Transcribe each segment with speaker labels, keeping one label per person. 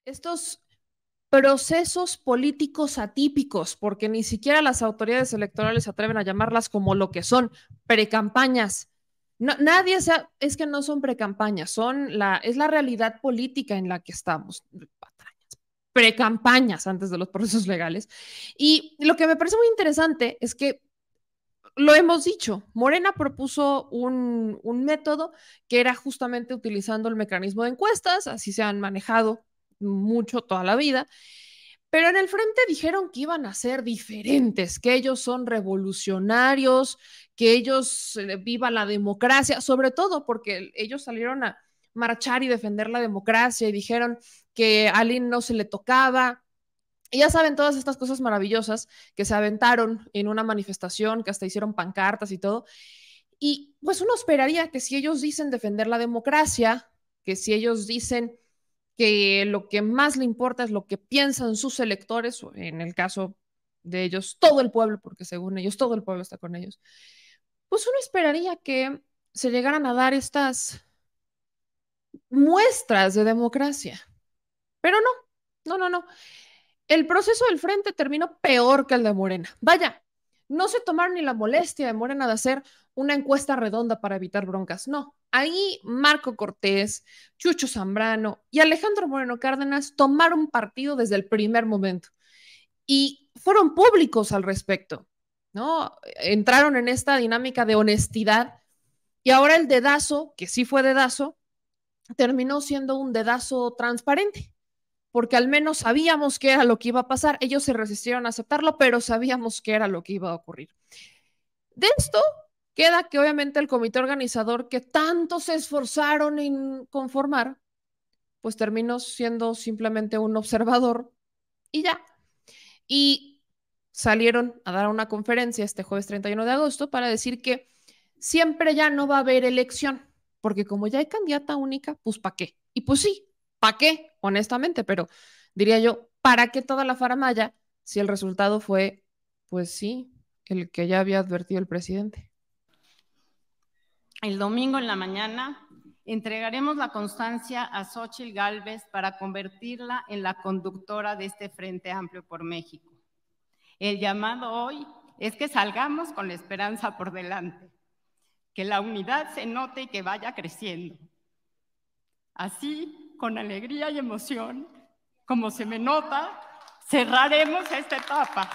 Speaker 1: estos procesos políticos atípicos, porque ni siquiera las autoridades electorales se atreven a llamarlas como lo que son, precampañas. No, nadie es que no son precampañas, es la realidad política en la que estamos. Precampañas antes de los procesos legales. Y lo que me parece muy interesante es que lo hemos dicho, Morena propuso un método que era justamente utilizando el mecanismo de encuestas, así se han manejado mucho toda la vida, pero en el frente dijeron que iban a ser diferentes, que ellos son revolucionarios, que ellos viva la democracia, sobre todo porque ellos salieron a marchar y defender la democracia y dijeron que a Aline no se le tocaba. Y ya saben todas estas cosas maravillosas que se aventaron en una manifestación, que hasta hicieron pancartas y todo. Y pues uno esperaría que si ellos dicen defender la democracia, que si ellos dicen que lo que más le importa es lo que piensan sus electores, o en el caso de ellos, todo el pueblo, porque según ellos todo el pueblo está con ellos, pues uno esperaría que se llegaran a dar estas muestras de democracia. Pero no. El proceso del frente terminó peor que el de Morena. Vaya, no se tomaron ni la molestia de Morena de hacer una encuesta redonda para evitar broncas. No, ahí Marco Cortés, Chucho Zambrano y Alejandro Moreno Cárdenas tomaron partido desde el primer momento y fueron públicos al respecto, ¿no? Entraron en esta dinámica de honestidad y ahora el dedazo, que sí fue dedazo, terminó siendo un dedazo transparente porque al menos sabíamos qué era lo que iba a pasar. Ellos se resistieron a aceptarlo, pero sabíamos qué era lo que iba a ocurrir. De esto queda que obviamente el comité organizador que tanto se esforzaron en conformar, pues terminó siendo simplemente un observador y ya. Y salieron a dar una conferencia este jueves 31 de agosto para decir que siempre ya no va a haber elección, porque como ya hay candidata única, pues ¿para qué? Y pues sí, ¿para qué? Honestamente, pero diría yo, ¿para qué toda la faramaya si el resultado fue, pues sí, el que ya había advertido el presidente?
Speaker 2: El domingo en la mañana entregaremos la constancia a Xóchitl Gálvez para convertirla en la conductora de este Frente Amplio por México. El llamado hoy es que salgamos con la esperanza por delante, que la unidad se note y que vaya creciendo. Así, con alegría y emoción, como se me nota, cerraremos esta etapa.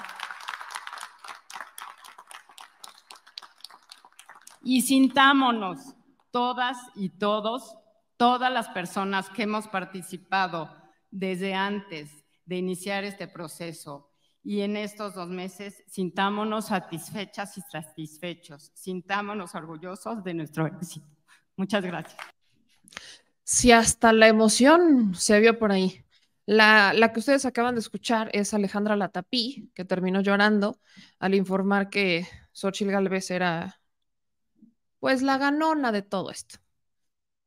Speaker 2: Y sintámonos todas y todos, todas las personas que hemos participado desde antes de iniciar este proceso y en estos 2 meses, sintámonos satisfechas y satisfechos, sintámonos orgullosos de nuestro éxito. Muchas gracias.
Speaker 1: Si hasta la emoción se vio por ahí. La que ustedes acaban de escuchar es Alejandra Latapí, que terminó llorando al informar que Xóchitl Gálvez era pues la ganona de todo esto.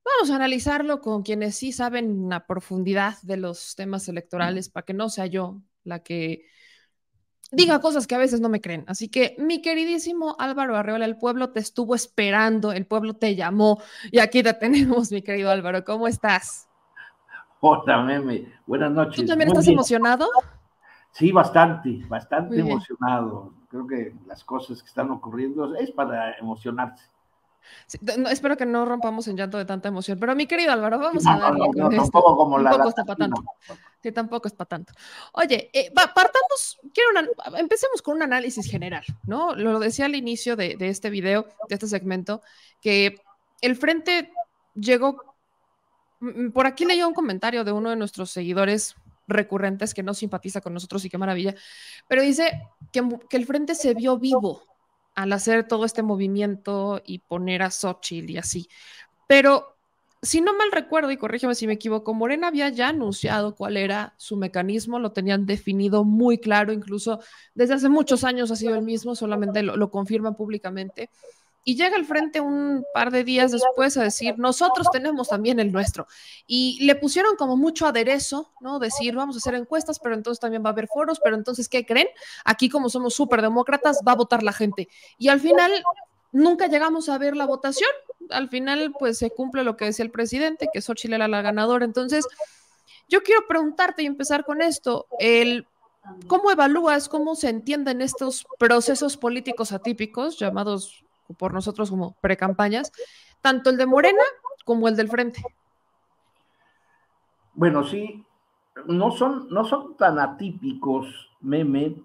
Speaker 1: Vamos a analizarlo con quienes sí saben a profundidad de los temas electorales para que no sea yo la que diga cosas que a veces no me creen. Así que, mi queridísimo Álvaro Arreola, el pueblo te estuvo esperando, el pueblo te llamó y aquí te tenemos, mi querido Álvaro. ¿Cómo estás?
Speaker 3: Hola, Meme. Buenas noches.
Speaker 1: ¿Tú también estás emocionado?
Speaker 3: Sí, bastante emocionado. Creo que las cosas que están ocurriendo es para emocionarse.
Speaker 1: Sí, no, espero que no rompamos en llanto de tanta emoción, pero mi querido Álvaro, vamos a darle con esto.
Speaker 3: Tampoco como
Speaker 1: tampoco está para tanto. Sí, tampoco es para tanto. Oye, empecemos con un análisis general, ¿no? Lo decía al inicio de este video, de este segmento, que el frente llegó, por aquí leí un comentario de uno de nuestros seguidores recurrentes que no simpatiza con nosotros y qué maravilla, pero dice que el frente se vio vivo al hacer todo este movimiento y poner a Xóchitl y así. Pero si no mal recuerdo, y corrígeme si me equivoco, Morena había ya anunciado cuál era su mecanismo, lo tenían definido muy claro, incluso desde hace muchos años ha sido el mismo, solamente lo confirman públicamente. Y llega al frente un par de días después a decir, nosotros tenemos también el nuestro. Y le pusieron como mucho aderezo, ¿no? Decir, vamos a hacer encuestas, pero entonces también va a haber foros, pero entonces, ¿qué creen? Aquí como somos súper demócratas, va a votar la gente. Y al final nunca llegamos a ver la votación. Al final, pues se cumple lo que decía el presidente, que Xóchitl era la ganadora. Entonces, Yo quiero preguntarte y empezar con esto, ¿cómo evalúas, cómo se entienden estos procesos políticos atípicos, llamados por nosotros como precampañas, tanto el de Morena como el del Frente?
Speaker 3: Bueno, sí, no son tan atípicos, Meme,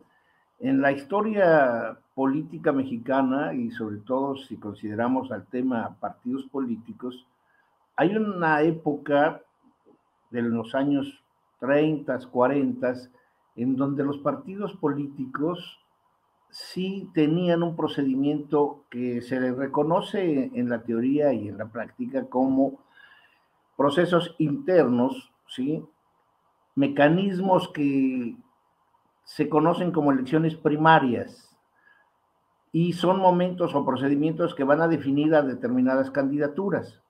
Speaker 3: en la historia política mexicana y sobre todo si consideramos al tema partidos políticos. Hay una época de los años 30, 40, en donde los partidos políticos sí tenían un procedimiento que se les reconoce en la teoría y en la práctica como procesos internos, ¿sí? Mecanismos que se conocen como elecciones primarias y son momentos o procedimientos que van a definir a determinadas candidaturas.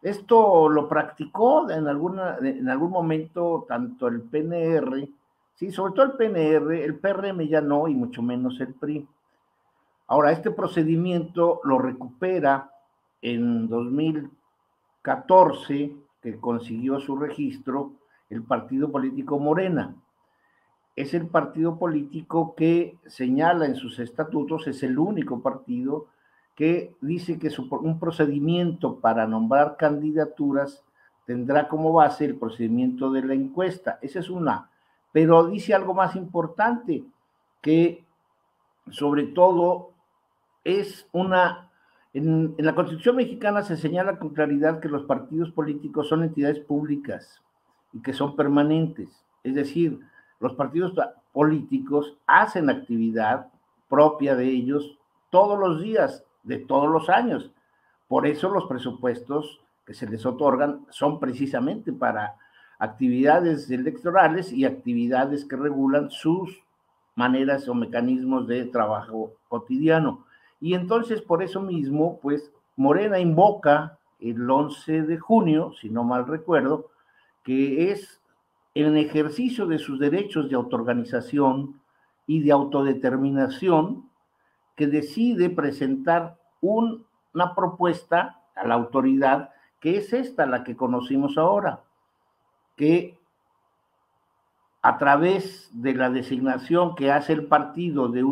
Speaker 3: Esto lo practicó en algún momento tanto el PNR, sí, sobre todo el PNR, el PRM ya no, y mucho menos el PRI. Ahora, este procedimiento lo recupera en 2014, que consiguió su registro, el partido político Morena. Es el partido político que señala en sus estatutos, es el único partido que dice que un procedimiento para nombrar candidaturas tendrá como base el procedimiento de la encuesta. Esa es una. Pero dice algo más importante, que sobre todo es en la Constitución mexicana se señala con claridad que los partidos políticos son entidades públicas y que son permanentes. Es decir, los partidos políticos hacen actividad propia de ellos todos los días, de todos los años. Por eso los presupuestos que se les otorgan son precisamente para actividades electorales y actividades que regulan sus maneras o mecanismos de trabajo cotidiano. Y entonces, por eso mismo, pues, Morena invoca el 11 de junio, si no mal recuerdo, que es en ejercicio de sus derechos de autoorganización y de autodeterminación, que decide presentar una propuesta a la autoridad, que es esta, la que conocimos ahora, que a través de la designación que hace el partido de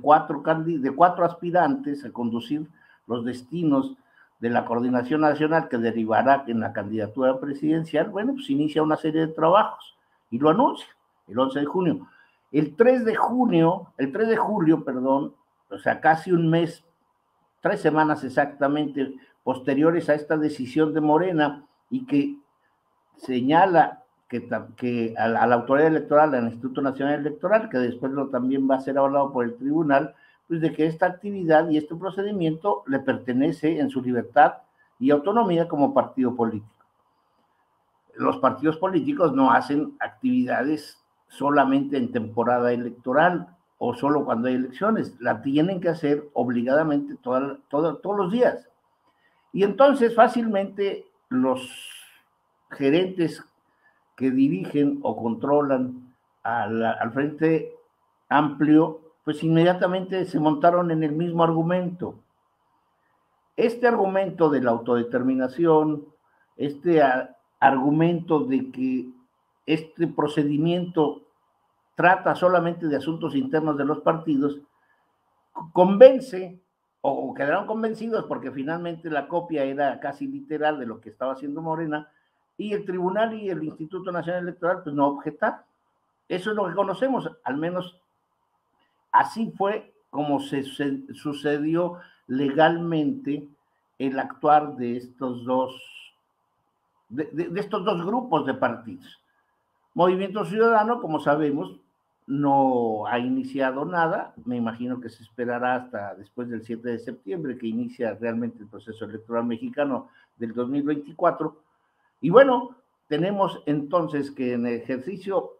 Speaker 3: cuatro aspirantes a conducir los destinos de la coordinación nacional que derivará en la candidatura presidencial, bueno, pues inicia una serie de trabajos y lo anuncia el 11 de junio. El 3 de julio, perdón, o sea, casi un mes, 3 semanas exactamente posteriores a esta decisión de Morena y que señala que a la autoridad electoral, al Instituto Nacional Electoral, que después también va a ser avalado por el tribunal, pues de que esta actividad y este procedimiento le pertenece en su libertad y autonomía como partido político. Los partidos políticos no hacen actividades solamente en temporada electoral o solo cuando hay elecciones, la tienen que hacer obligadamente todos los días. Y entonces fácilmente los gerentes que dirigen o controlan al Frente Amplio, pues inmediatamente se montaron en el mismo argumento. Este argumento de la autodeterminación, este argumento de que este procedimiento trata solamente de asuntos internos de los partidos, convence, o quedaron convencidos porque finalmente la copia era casi literal de lo que estaba haciendo Morena, y el tribunal y el Instituto Nacional Electoral pues no objetaron. Eso es lo que conocemos, al menos así fue como sucedió legalmente el actuar de estos dos grupos de partidos. Movimiento Ciudadano, como sabemos, no ha iniciado nada, me imagino que se esperará hasta después del 7 de septiembre, que inicia realmente el proceso electoral mexicano del 2024, y bueno, tenemos entonces que en el ejercicio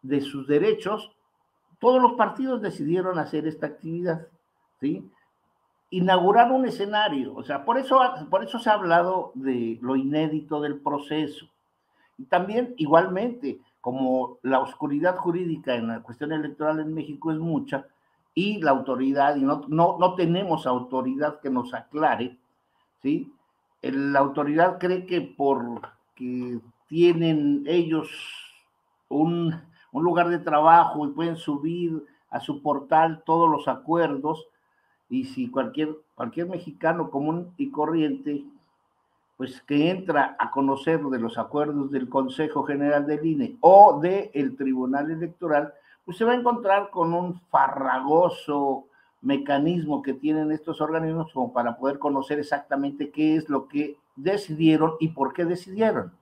Speaker 3: de sus derechos, todos los partidos decidieron hacer esta actividad, ¿sí? Inaugurar un escenario, o sea, por eso se ha hablado de lo inédito del proceso. Y también, igualmente, como la oscuridad jurídica en la cuestión electoral en México es mucha, y la autoridad, y no tenemos autoridad que nos aclare, ¿sí? La autoridad cree que porque tienen ellos un lugar de trabajo y pueden subir a su portal todos los acuerdos, y si cualquier mexicano común y corriente, pues que entra a conocer de los acuerdos del Consejo General del INE o del Tribunal Electoral, pues se va a encontrar con un farragoso mecanismo que tienen estos organismos como para poder conocer exactamente qué es lo que decidieron y por qué decidieron.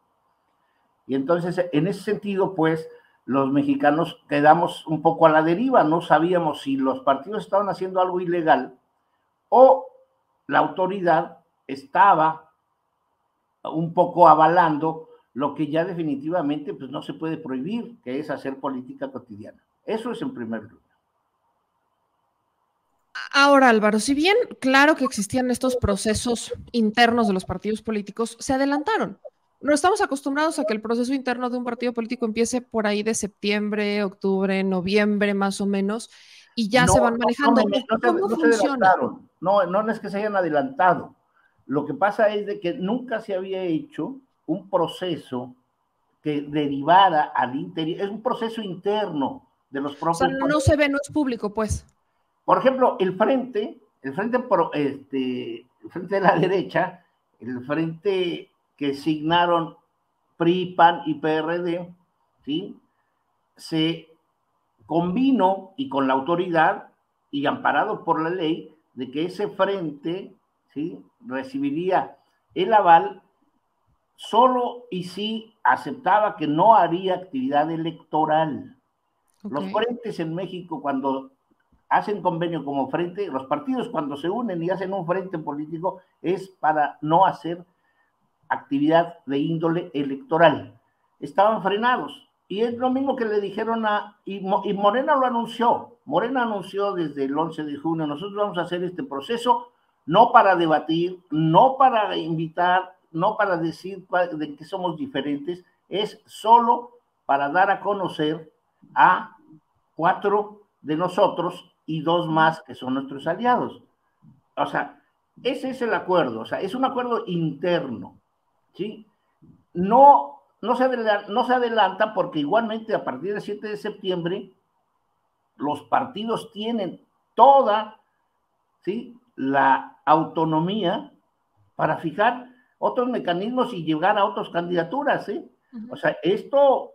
Speaker 3: Y entonces, en ese sentido, pues, los mexicanos quedamos un poco a la deriva, no sabíamos si los partidos estaban haciendo algo ilegal o la autoridad estaba un poco avalando lo que ya definitivamente pues no se puede prohibir, que es hacer política cotidiana. Eso es en primer lugar.
Speaker 1: Ahora, Álvaro, si bien claro que existían estos procesos internos de los partidos políticos, se adelantaron. No estamos acostumbrados a que el proceso interno de un partido político empiece por ahí de septiembre, octubre, noviembre, más o menos, y ya se van manejando. ¿Cómo funciona?
Speaker 3: No es que se hayan adelantado. Lo que pasa es de que nunca se había hecho un proceso que derivara al interior. Es un proceso interno de los propios.
Speaker 1: O sea, no se ve, no es público, pues.
Speaker 3: Por ejemplo, el frente de la derecha, el frente que signaron PRI, PAN y PRD, ¿sí? Se convino y con la autoridad y amparado por la ley de que ese frente, ¿sí?, recibiría el aval solo y si aceptaba que no haría actividad electoral. Okay. Los frentes en México, cuando hacen convenio como frente, los partidos cuando se unen y hacen un frente político es para no hacer actividad de índole electoral. Estaban frenados. Y es lo mismo que le dijeron y Morena lo anunció. Morena anunció desde el 11 de junio, nosotros vamos a hacer este proceso no para debatir, no para invitar, no para decir de que somos diferentes, es solo para dar a conocer a 4 de nosotros y 2 más que son nuestros aliados. O sea, ese es el acuerdo, o sea, es un acuerdo interno, ¿sí? No se adelanta porque igualmente a partir del 7 de septiembre los partidos tienen toda, ¿sí?, la autonomía para fijar otros mecanismos y llegar a otras candidaturas, ¿sí? O sea, esto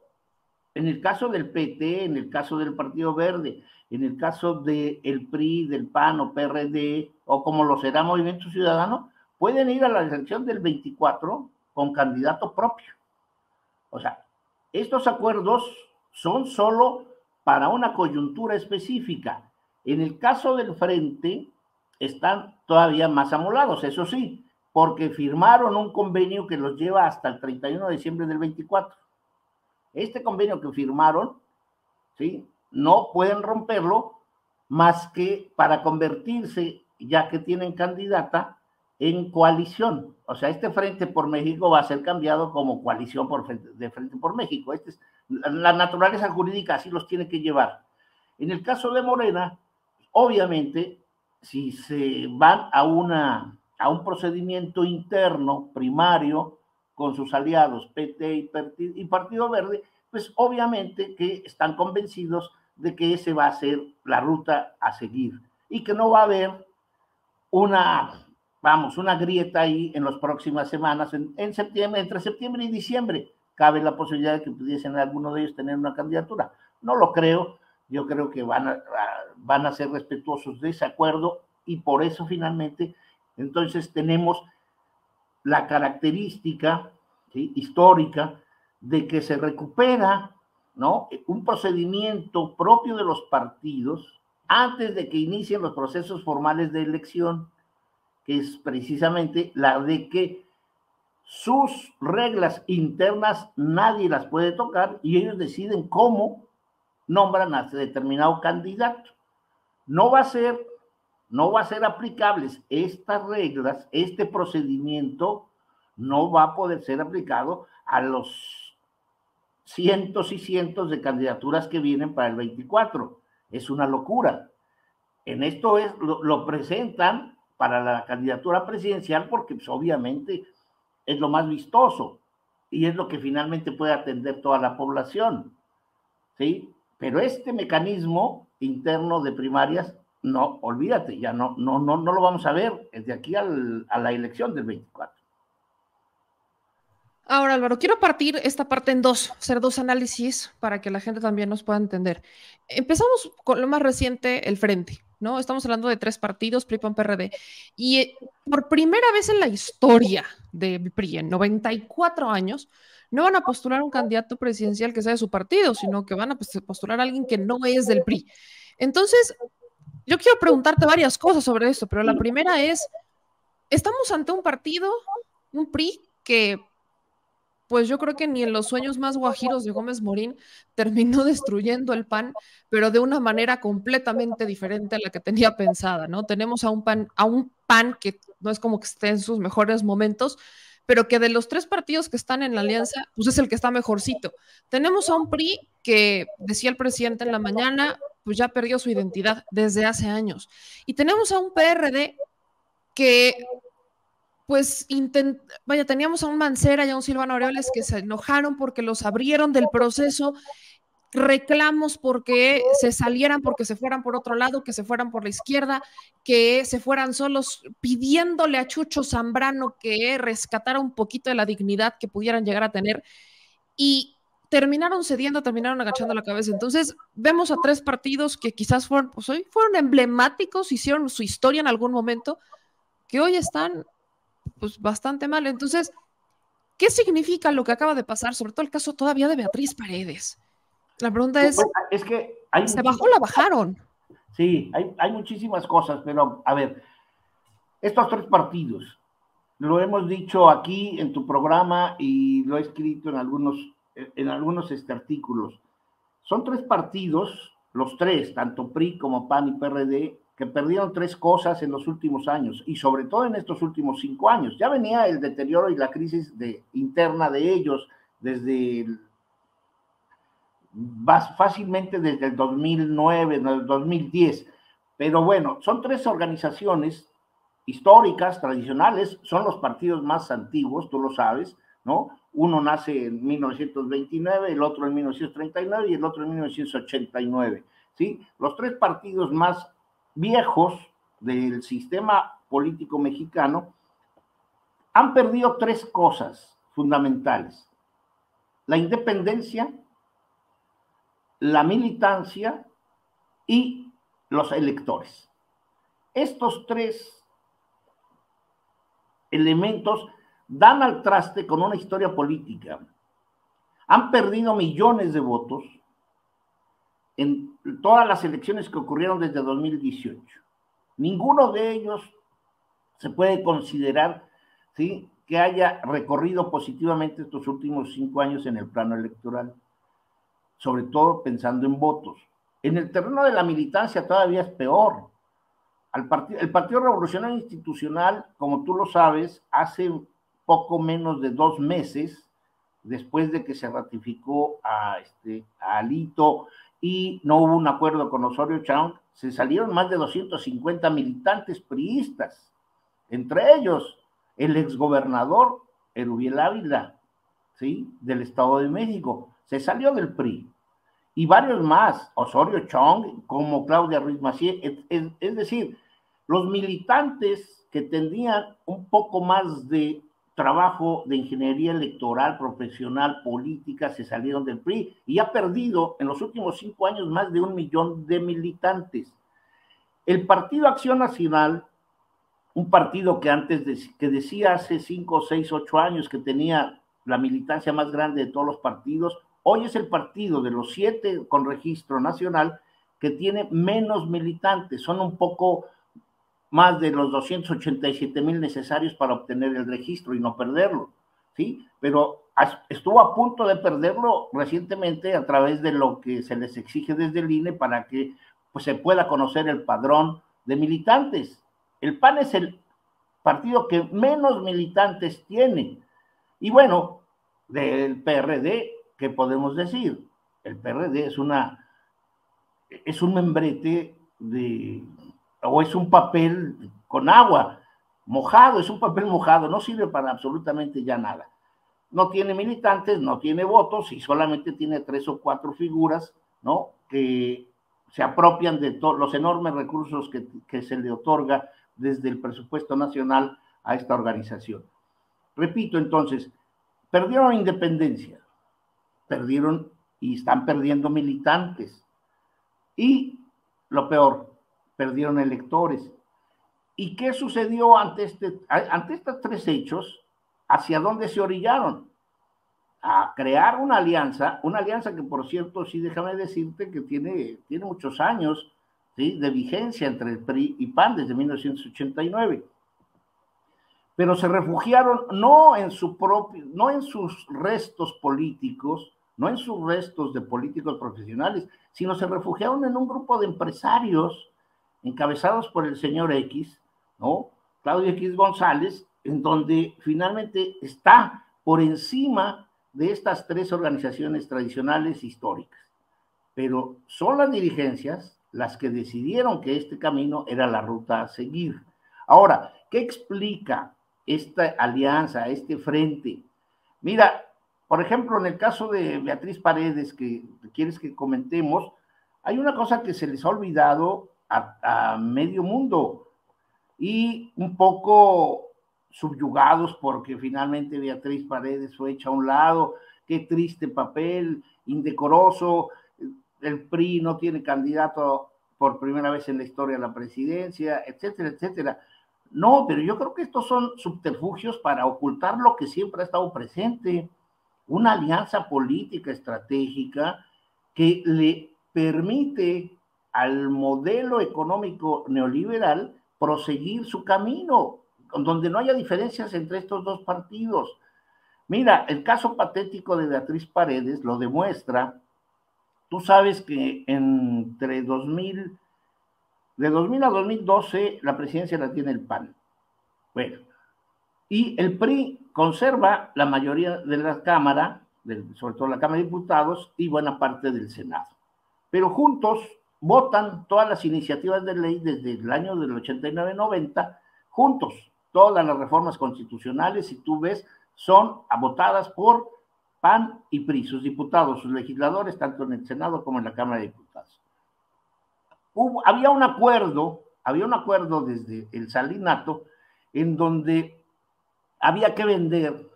Speaker 3: en el caso del PT, en el caso del Partido Verde, en el caso del PRI, del PAN o PRD, o como lo será Movimiento Ciudadano, pueden ir a la elección del 24 con candidato propio. O sea, estos acuerdos son solo para una coyuntura específica. En el caso del frente, están todavía más amolados, eso sí, porque firmaron un convenio que los lleva hasta el 31 de diciembre del 24. Este convenio que firmaron, ¿sí?, no pueden romperlo más que para convertirse, ya que tienen candidata, en coalición. O sea, este Frente por México va a ser cambiado como coalición de Frente por México. La naturaleza jurídica así los tiene que llevar. En el caso de Morena, obviamente, si se van a un procedimiento interno primario con sus aliados PT y Partido Verde, pues obviamente que están convencidos de que ese va a ser la ruta a seguir y que no va a haber una grieta ahí en las próximas semanas, en septiembre, entre septiembre y diciembre, cabe la posibilidad de que pudiesen alguno de ellos tener una candidatura. No lo creo, yo creo que van a ser respetuosos de ese acuerdo y por eso finalmente, entonces tenemos la característica, ¿sí?, histórica de que se recupera, ¿no?, un procedimiento propio de los partidos antes de que inicien los procesos formales de elección, que es precisamente la de que sus reglas internas nadie las puede tocar y ellos deciden cómo nombran a determinado candidato. No va a ser aplicables estas reglas, este procedimiento no va a poder ser aplicado a los cientos y cientos de candidaturas que vienen para el 24. Es una locura. En esto lo presentan para la candidatura presidencial porque pues, obviamente es lo más vistoso. y es lo que finalmente puede atender toda la población, ¿sí? Pero este mecanismo interno de primarias, no, olvídate, ya no lo vamos a ver desde aquí a la elección del 24.
Speaker 1: Ahora, Álvaro, quiero partir esta parte en dos, hacer dos análisis para que la gente también nos pueda entender. Empezamos con lo más reciente, el Frente, ¿no? Estamos hablando de tres partidos, PRI, PAN, PRD, y por primera vez en la historia del PRI, en 94 años, no van a postular un candidato presidencial que sea de su partido, sino que van a postular a alguien que no es del PRI. Entonces, yo quiero preguntarte varias cosas sobre esto, pero la primera es, estamos ante un partido, un PRI, que pues yo creo que ni en los sueños más guajiros de Gómez Morín terminó destruyendo el PAN, pero de una manera completamente diferente a la que tenía pensada, ¿no? Tenemos a un PAN que no es como que esté en sus mejores momentos, pero que de los tres partidos que están en la alianza, pues es el que está mejorcito. Tenemos a un PRI que, decía el presidente en la mañana, pues ya perdió su identidad desde hace años. Y tenemos a un PRD que pues vaya, teníamos a un Mancera y a un Silvano Aureoles que se enojaron porque los abrieron del proceso, reclamos porque se salieran, porque se fueran por otro lado, que se fueran por la izquierda, que se fueran solos, pidiéndole a Chucho Zambrano que rescatara un poquito de la dignidad que pudieran llegar a tener, y terminaron cediendo, terminaron agachando la cabeza. Entonces, vemos a tres partidos que quizás fueron, pues hoy fueron emblemáticos, hicieron su historia en algún momento, que hoy están pues bastante mal. Entonces, ¿qué significa lo que acaba de pasar? Sobre todo el caso todavía de Beatriz Paredes. La pregunta es,
Speaker 3: que hay
Speaker 1: ¿se bajó o la bajaron?
Speaker 3: Sí, hay muchísimas cosas, pero a ver, estos tres partidos, lo hemos dicho aquí en tu programa y lo he escrito en algunos artículos, son tres partidos, los tres, tanto PRI como PAN y PRD, que perdieron tres cosas en los últimos años y sobre todo en estos últimos 5 años. Ya venía el deterioro y la crisis interna de ellos desde fácilmente desde el 2009, el 2010. Pero bueno, son tres organizaciones históricas, tradicionales, son los partidos más antiguos, tú lo sabes, ¿no? Uno nace en 1929, el otro en 1939 y el otro en 1989, ¿sí? Los tres partidos más viejos del sistema político mexicano han perdido tres cosas fundamentales: la independencia, la militancia y los electores. Estos tres elementos dan al traste con una historia política. Han perdido millones de votos en todas las elecciones que ocurrieron desde 2018. Ninguno de ellos se puede considerar, ¿sí?, que haya recorrido positivamente estos últimos 5 años en el plano electoral, sobre todo pensando en votos. En el terreno de la militancia todavía es peor. El Partido Revolucionario Institucional, como tú lo sabes, hace poco menos de 2 meses, después de que se ratificó a Alito y no hubo un acuerdo con Osorio Chong, se salieron más de 250 militantes priistas, entre ellos el exgobernador Erubiel Ávila, ¿sí?, del Estado de México, se salió del PRI. Y varios más, Osorio Chong, como Claudia Ruiz Massieu, es decir, los militantes que tenían un poco más de trabajo de ingeniería electoral, profesional, política, se salieron del PRI y ha perdido en los últimos 5 años más de 1 millón de militantes. El Partido Acción Nacional, un partido que que decía hace 5, 6, 8 años que tenía la militancia más grande de todos los partidos, hoy es el partido de los 7 con registro nacional que tiene menos militantes, son un poco más de los 287,000 necesarios para obtener el registro y no perderlo, ¿sí? Pero estuvo a punto de perderlo recientemente a través de lo que se les exige desde el INE para que pues, se pueda conocer el padrón de militantes. El PAN es el partido que menos militantes tiene. Y bueno, del PRD, ¿qué podemos decir? El PRD es un membrete o es un papel con agua, mojado, es un papel mojado, no sirve para absolutamente ya nada. no tiene militantes, no tiene votos y solamente tiene 3 o 4 figuras, ¿no?, que se apropian de los enormes recursos que se le otorga desde el presupuesto nacional a esta organización. Repito, entonces, perdieron independencia, perdieron y están perdiendo militantes. Y lo peor, perdieron electores. ¿Y qué sucedió ante estos 3 hechos? ¿Hacia dónde se orillaron? A crear una alianza que, por cierto, sí, déjame decirte que tiene muchos años, ¿sí?, de vigencia entre el PRI y PAN desde 1989. Pero se refugiaron no en sus restos políticos, no en sus restos de políticos profesionales, sino se refugiaron en un grupo de empresarios encabezados por el señor X, ¿no?, Claudio X González, en donde finalmente está por encima de estas 3 organizaciones tradicionales históricas. Pero son las dirigencias las que decidieron que este camino era la ruta a seguir. Ahora, ¿qué explica esta alianza, este frente? Mira, por ejemplo, en el caso de Beatriz Paredes, que quieres que comentemos, hay una cosa que se les ha olvidado a medio mundo y un poco subyugados porque finalmente Beatriz Paredes fue hecha a un lado. Qué triste papel, indecoroso. El PRI no tiene candidato por primera vez en la historia a la presidencia, etcétera, etcétera. No, pero yo creo que estos son subterfugios para ocultar lo que siempre ha estado presente, una alianza política estratégica que le permite al modelo económico neoliberal proseguir su camino, donde no haya diferencias entre estos 2 partidos. Mira, el caso patético de Beatriz Paredes lo demuestra. Tú sabes que de 2000 a 2012 la presidencia la tiene el PAN. Bueno, y el PRI conserva la mayoría de la Cámara, sobre todo la Cámara de Diputados, y buena parte del Senado. Pero juntos votan todas las iniciativas de ley desde el año del 89-90, juntos, todas las reformas constitucionales, si tú ves, son votadas por PAN y PRI, sus diputados, sus legisladores, tanto en el Senado como en la Cámara de Diputados. Había un acuerdo desde el Salinato en donde había que vender,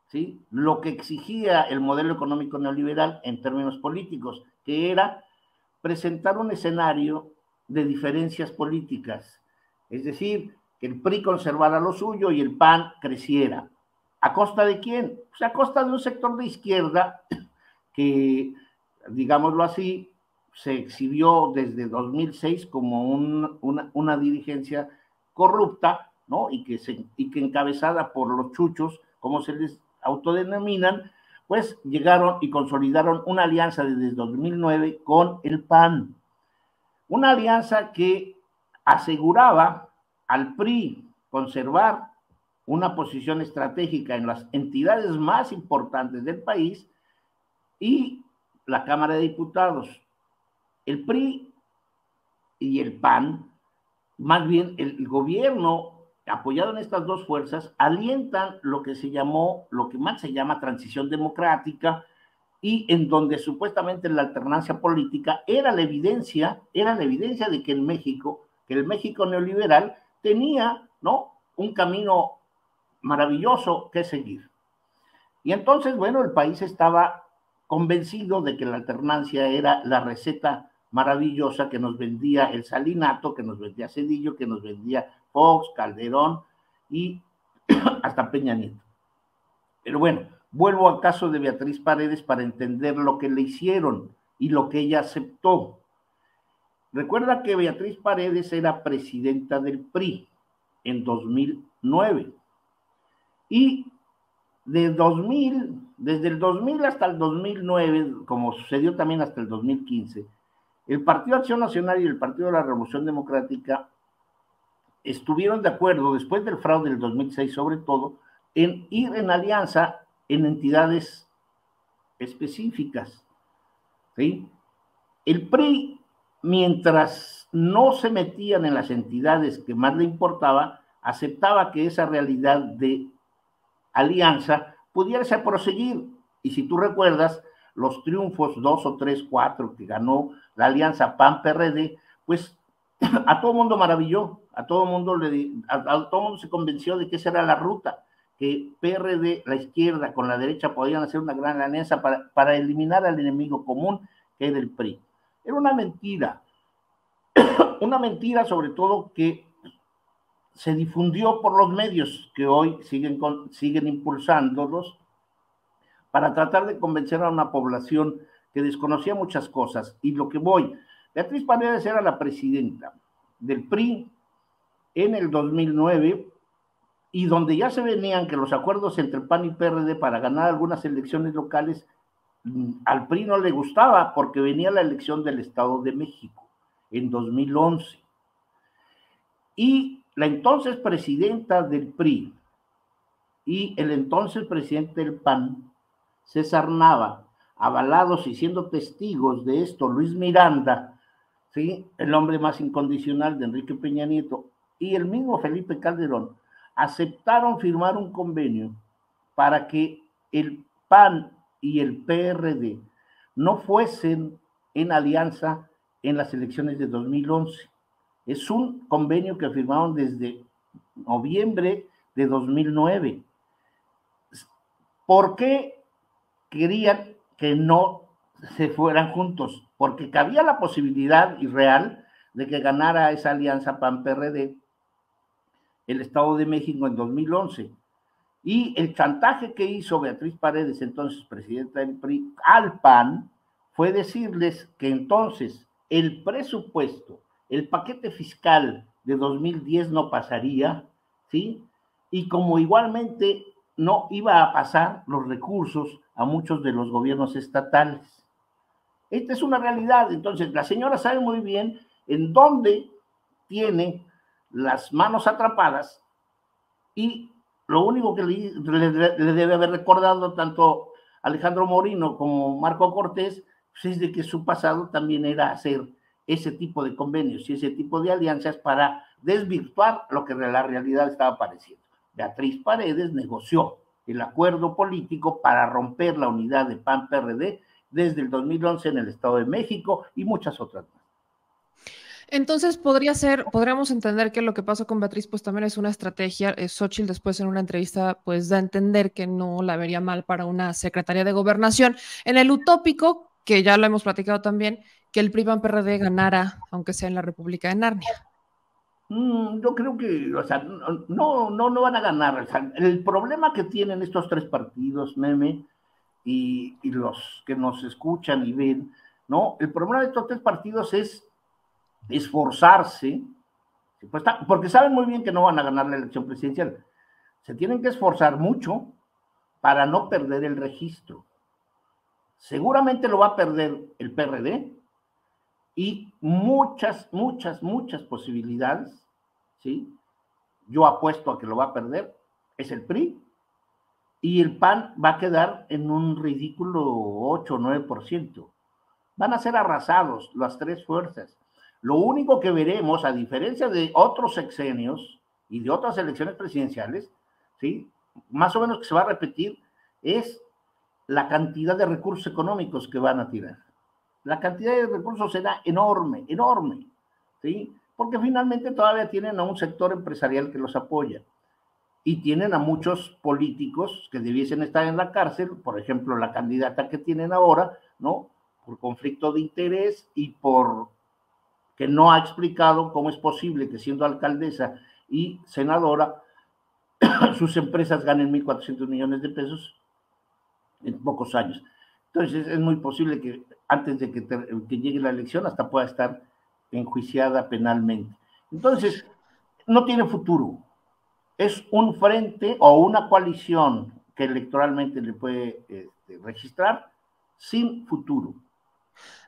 Speaker 3: ¿sí?, lo que exigía el modelo económico neoliberal en términos políticos, que era presentar un escenario de diferencias políticas, es decir, que el PRI conservara lo suyo y el PAN creciera. ¿A costa de quién? Pues a costa de un sector de izquierda que, digámoslo así, se exhibió desde 2006 como una dirigencia corrupta, ¿no?, y que encabezada por los chuchos, como se les autodenominan, pues llegaron y consolidaron una alianza desde 2009 con el PAN. Una alianza que aseguraba al PRI conservar una posición estratégica en las entidades más importantes del país y la Cámara de Diputados. El PRI y el PAN, más bien el gobierno apoyado en estas 2 fuerzas, alientan lo que más se llama transición democrática, y en donde supuestamente la alternancia política era la evidencia de que el México neoliberal tenía, ¿no?, un camino maravilloso que seguir. Y entonces, bueno, el país estaba convencido de que la alternancia era la receta maravillosa que nos vendía el Salinato, que nos vendía Zedillo, que nos vendía Fox, Calderón y hasta Peña Nieto. Pero bueno, vuelvo al caso de Beatriz Paredes para entender lo que le hicieron y lo que ella aceptó. Recuerda que Beatriz Paredes era presidenta del PRI en 2009 y desde el 2000 hasta el 2009, como sucedió también hasta el 2015, el Partido Acción Nacional y el Partido de la Revolución Democrática estuvieron de acuerdo, después del fraude del 2006 sobre todo, en ir en alianza en entidades específicas, ¿sí? El PRI, mientras no se metían en las entidades que más le importaba, aceptaba que esa realidad de alianza pudiese proseguir. Y si tú recuerdas, los triunfos 2 o 3, 4 que ganó la alianza PAN-PRD, pues a todo mundo maravilló, a todo mundo se convenció de que esa era la ruta, que PRD, la izquierda con la derecha podían hacer una gran alianza para eliminar al enemigo común que era el PRI. Era una mentira sobre todo que se difundió por los medios que hoy siguen impulsándolos para tratar de convencer a una población que desconocía muchas cosas. Y lo que Beatriz Paredes era la presidenta del PRI en el 2009, y donde ya se venían que los acuerdos entre PAN y PRD para ganar algunas elecciones locales, al PRI no le gustaba porque venía la elección del Estado de México en 2011. Y la entonces presidenta del PRI y el entonces presidente del PAN, César Nava, avalados y siendo testigos de esto, Luis Miranda, ¿sí?, el hombre más incondicional de Enrique Peña Nieto, y el mismo Felipe Calderón, aceptaron firmar un convenio para que el PAN y el PRD no fuesen en alianza en las elecciones de 2011. Es un convenio que firmaron desde noviembre de 2009. ¿Por qué querían que no se fueran juntos? Porque cabía la posibilidad irreal de que ganara esa alianza PAN-PRD el Estado de México en 2011. Y el chantaje que hizo Beatriz Paredes, entonces presidenta del PRI, al PAN, fue decirles que entonces el presupuesto, el paquete fiscal de 2010 no pasaría, ¿sí? Y como igualmente no iba a pasar los recursos a muchos de los gobiernos estatales. Esta es una realidad. Entonces, la señora sabe muy bien en dónde tiene las manos atrapadas, y lo único que le debe haber recordado tanto Alejandro Moreno como Marco Cortés, pues, es de que su pasado también era hacer ese tipo de convenios y ese tipo de alianzas para desvirtuar lo que la realidad estaba pareciendo. Beatriz Paredes negoció el acuerdo político para romper la unidad de PAN-PRD desde el 2011 en el Estado de México y muchas otras más.
Speaker 1: Entonces podríamos entender que lo que pasó con Beatriz pues también es una estrategia. Xóchitl después en una entrevista pues da a entender que no la vería mal para una secretaría de gobernación. En el utópico, que ya lo hemos platicado también, que el PRI-PAN-PRD ganara, aunque sea en la República de Narnia.
Speaker 3: Yo creo que, o sea, no van a ganar. O sea, el problema que tienen estos tres partidos, Meme, y los que nos escuchan y ven, ¿no? El problema de estos tres partidos es esforzarse, porque saben muy bien que no van a ganar la elección presidencial. Se tienen que esforzar mucho para no perder el registro. Seguramente lo va a perder el PRD y muchas posibilidades, ¿sí? Yo apuesto a que lo va a perder, es el PRI, y el PAN va a quedar en un ridículo 8 o 9%. Van a ser arrasados las tres fuerzas. Lo único que veremos, a diferencia de otros sexenios y de otras elecciones presidenciales, ¿sí?, más o menos que se va a repetir, es la cantidad de recursos económicos que van a tirar. La cantidad de recursos será enorme, ¿sí? Porque finalmente todavía tienen a un sector empresarial que los apoya y tienen a muchos políticos que debiesen estar en la cárcel, por ejemplo, la candidata que tienen ahora, ¿no?, por conflicto de interés y por que no ha explicado cómo es posible que siendo alcaldesa y senadora sus empresas ganen 1.400 millones de pesos en pocos años. Entonces es muy posible que antes de que llegue la elección hasta pueda estar enjuiciada penalmente. Entonces, no tiene futuro. Es un frente o una coalición que electoralmente le puede registrar sin futuro.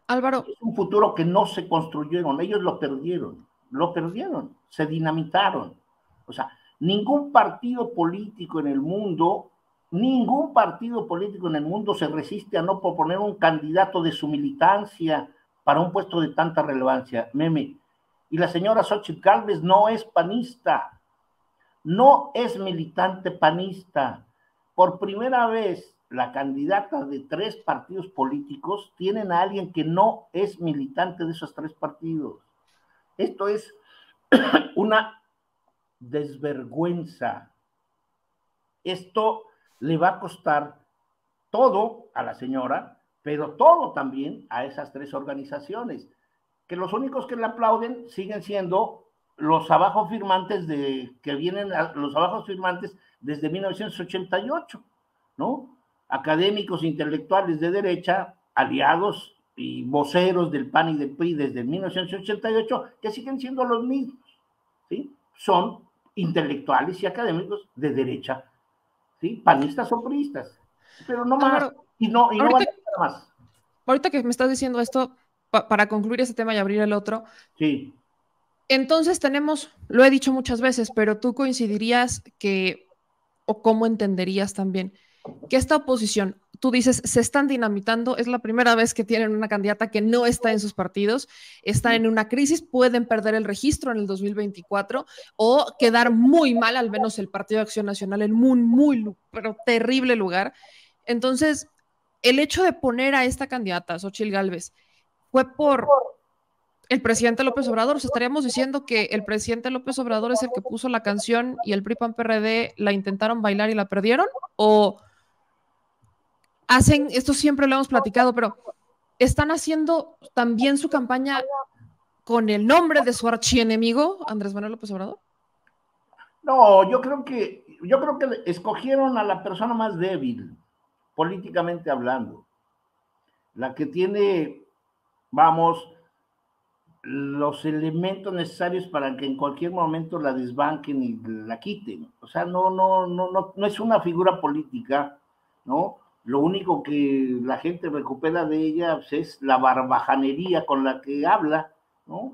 Speaker 1: Álvaro.
Speaker 3: Es un futuro que no se construyeron, ellos lo perdieron, se dinamitaron. O sea, ningún partido político en el mundo se resiste a no proponer un candidato de su militancia para un puesto de tanta relevancia, Meme. Y la señora Xóchitl Gálvez no es panista, no es militante panista, por primera vez la candidata de 3 partidos políticos tienen a alguien que no es militante de esos 3 partidos. Esto es una desvergüenza. Esto le va a costar todo a la señora, pero todo también a esas 3 organizaciones, que los únicos que le aplauden siguen siendo los abajo firmantes que vienen, los abajo firmantes desde 1988, ¿no? Académicos intelectuales de derecha, aliados y voceros del PAN y del PRI desde 1988, que siguen siendo los mismos, ¿sí? Son intelectuales y académicos de derecha, ¿sí? Panistas o priistas, pero no más,
Speaker 1: Álvaro,
Speaker 3: y no
Speaker 1: ahorita,
Speaker 3: van a más.
Speaker 1: ahorita que me estás diciendo esto, para concluir ese tema y abrir el otro,
Speaker 3: Sí.
Speaker 1: entonces tenemos, lo he dicho muchas veces, pero tú coincidirías que, o cómo entenderías también, que esta oposición, tú dices, se están dinamitando, es la primera vez que tienen una candidata que no está en sus partidos, están en una crisis, pueden perder el registro en el 2024 o quedar muy mal, al menos el Partido de Acción Nacional, en pero terrible lugar. Entonces, el hecho de poner a esta candidata, Xochitl Gálvez, fue por el presidente López Obrador. O sea, estaríamos diciendo que el presidente López Obrador es el que puso la canción y el PRI PAN PRD la intentaron bailar y la perdieron, o hacen, esto siempre lo hemos platicado, pero están haciendo también su campaña con el nombre de su archienemigo, Andrés Manuel López Obrador.
Speaker 3: No, yo creo que escogieron a la persona más débil, políticamente hablando, la que tiene, vamos, los elementos necesarios para que en cualquier momento la desbanquen y la quiten. O sea, no es una figura política, ¿no? Lo único que la gente recupera de ella pues, es la barbajanería con la que habla, ¿no?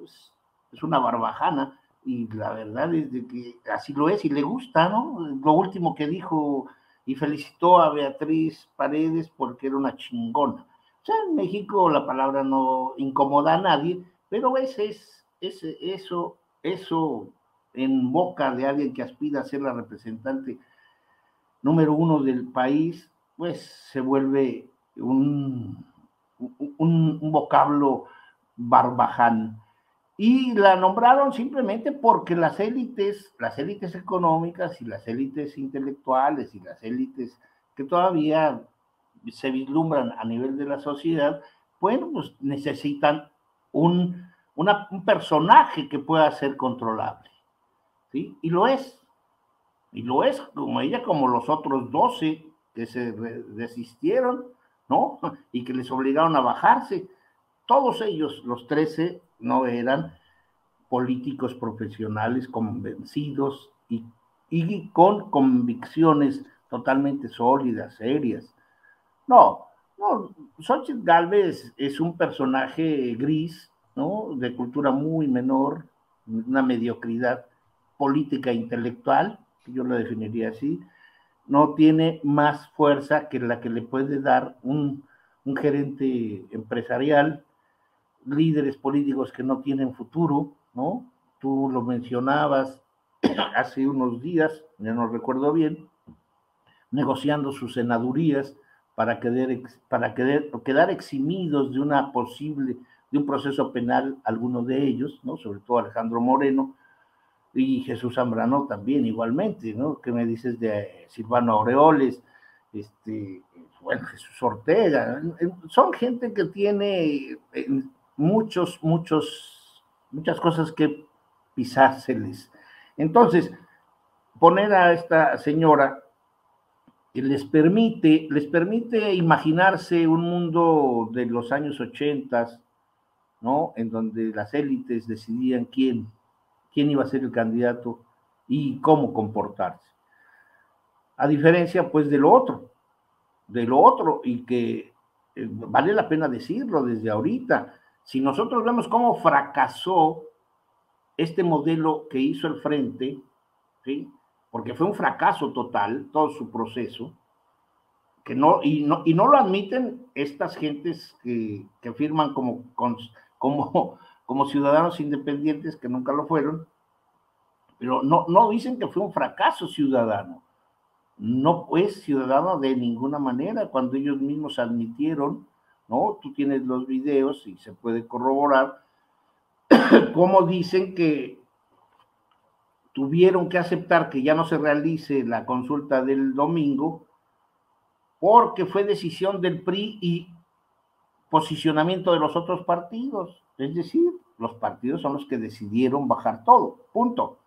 Speaker 3: Es una barbajana, y la verdad es de que así lo es y le gusta, ¿no? Lo último que dijo, y felicitó a Beatriz Paredes porque era una chingona. O sea, en México la palabra no incomoda a nadie, pero eso en boca de alguien que aspira a ser la representante número 1 del país, pues se vuelve un vocablo barbaján. Y la nombraron simplemente porque las élites económicas y las élites intelectuales y las élites que todavía se vislumbran a nivel de la sociedad, bueno, pues necesitan un personaje que pueda ser controlable, ¿sí? Y lo es, como ella, como los otros 12 que se desistieron, ¿no? Y que les obligaron a bajarse. Todos ellos, los 13, no eran políticos profesionales convencidos y con convicciones totalmente sólidas, serias. No, no, Xochitl Gálvez es un personaje gris, ¿no? De cultura muy menor, una mediocridad política e intelectual, que yo lo definiría así. No tiene más fuerza que la que le puede dar un gerente empresarial, líderes políticos que no tienen futuro, ¿no? Tú lo mencionabas hace unos días, ya no recuerdo bien, negociando sus senadurías para quedar eximidos de de un proceso penal, algunos de ellos, ¿no? Sobre todo Alejandro Moreno y Jesús Zambrano también, igualmente, ¿no? ¿Qué me dices de Silvano Aureoles? Bueno, Jesús Ortega, son gente que tiene muchas cosas que pisárseles. Entonces, poner a esta señora que les permite imaginarse un mundo de los años 80, ¿no? En donde las élites decidían quién iba a ser el candidato y cómo comportarse. A diferencia, pues, de lo otro, y que vale la pena decirlo desde ahorita. Si nosotros vemos cómo fracasó este modelo que hizo el Frente, ¿sí? Porque fue un fracaso total todo su proceso, y no lo admiten estas gentes que firman como ciudadanos independientes, que nunca lo fueron, pero no dicen que fue un fracaso ciudadano. no es ciudadana de ninguna manera, cuando ellos mismos admitieron, ¿no? Tú tienes los videos y se puede corroborar, cómo dicen que tuvieron que aceptar que ya no se realice la consulta del domingo porque fue decisión del PRI y posicionamiento de los otros partidos. Es decir, los partidos son los que decidieron bajar todo, punto.